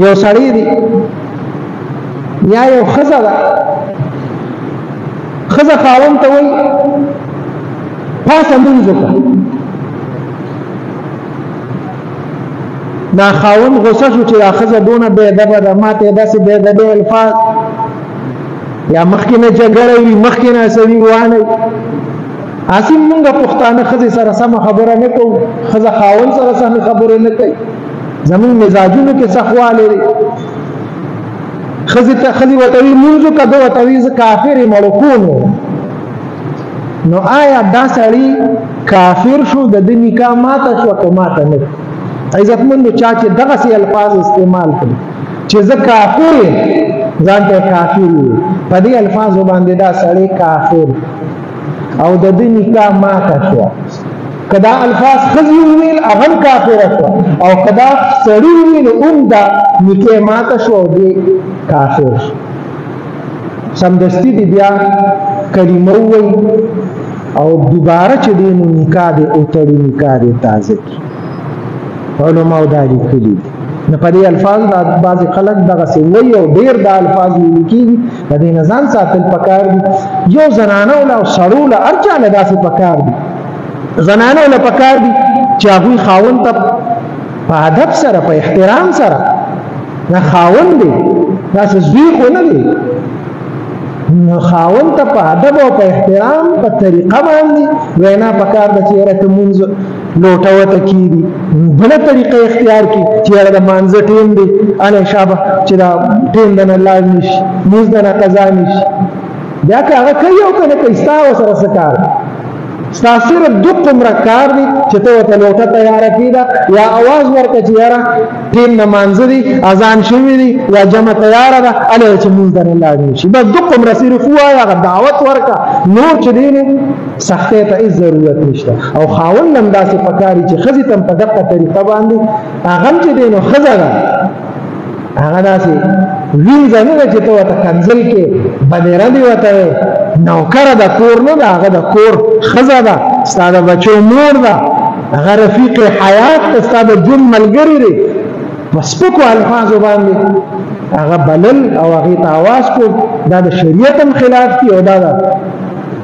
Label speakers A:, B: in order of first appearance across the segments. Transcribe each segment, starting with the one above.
A: یو سړی دی یا یو ښځه ده، ښځه خاوند ته وایي پاسه لمونځ وکړه، دا خاوند غوسه شو چې دا ښځه دونه بې ادبه ده، ما ته یې داسې بې ادبه الفاظ یا مخکې نه جګړه وي، مخکې نه سړي روانه وي. اصل مونږ پښتانه ښځې سره سمه خبره نه کوو، ښځه خاوند سره سمې خبرې نه کوي، زمونږ مزاجونو کې سخوالی دی. ښځې ورته وي لمونځ وکړه، ده ورته وي زه کافر یم مړکون. نو آیا دا سړی کافر شو، د ده نکاح ماته شوه که ماته نه؟ عزتمندو چا چې دغسې الفاظ استعمال کړي چې زه کافر یم، ځان ته کافر وي، په دې الفاظو باندې دا سړی کافر او د دې نکاح ماته شوه. که دا الفاظ ښځې وویل هغه هم کافره شوه، او که دا سړي وویل هم دا نکاح ماته شوه او دی کافر شو. سمدستي دې بیا کلمه ووایي او دوباره چې دی نو نکاح دې وتړي، نکاح دې تازه کړي. علماو دا لیکلي دي. نو په دې الفاظ بعضې خلک دغسې وایي او ډېر دا الفاظ ویل کېږي، د دې نه ځان ساتل پکار دي. یو زنانو له او سړو له هر چا له داسې پکار دي، زنانو له پکار دي چې هغوی خاوند ته په ادب سره په احترام سره، نه خاوند دی داسې زوی خو نه دی، نو خاوند ته په ادب او په احترام په طریقه باندې وینا پکار ده چې یاره ته مونځ لوټه ورته کېږي، بله طریقه اختیار کړي چې یاره د مانځه ټیم دی، هلئ شابه چې دا ټیم د نه لاړ نه شي، مونځ د نه قضا نه شي. بیا که هغه کوي او که نه کوي ستا ورسره څه کار دی؟ ستا صرف دومره کار دی چې ته ورته لوټه تیاره کړې ده یا اواز ورکړه چې یاره ټیم نمانځه دی، اذان شوي دی یا جمع تیاره ده، هلئ چې مونځ د نه لاړ نه شي. بس دومره صرف ووایه، هغه دعوت ورکړه، نور چې دی نو سختۍ ته هېڅ ضرورت نشته. او خاوند هم داسې پکار دي چې ښځې ته هم په دقه طریقه باندې هغه هم چې دی نو ښځه ده، هغه داسې وینځه نه ده چې ته ورته کنځل کې بدیره دې ورته وایې، نوکره د کور نه ده، هغه د کور ښځه ده، ستا د بچو مور ده، هغه رفیق حیات ده، ستا د ژوند ملګرې دی. په سپکو الفاظو باندې هغه بلل او هغې ته اواز کول دا د شریعت هم خلاف دي او دا د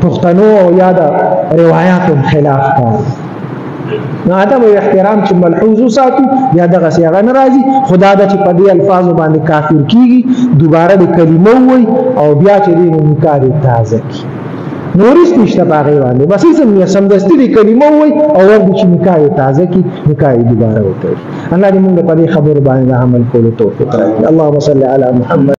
A: پښتنو او یا د روایاتو هم خلاف کار. نو ادب او احترام چې ملحوظ وساتو بیا دغسې هغه نه راځي، خو دا ده چې په دې الفاظو باندې کافر کېږي، دوباره د کلمه ووایي او بیا چې دی نو نکاح دې تازه کړي، نور هېڅ نشته په هغې باندې، بس هېڅ هم سمدستي دې کلمه ووایي او ورځي چې نکاح یې تازه کړي، نکاح یې دوباره وتړي. الله دې مونږ په دې خبرو باندې د عمل کولو توفیق راکړي. اللهم صل علی محمد.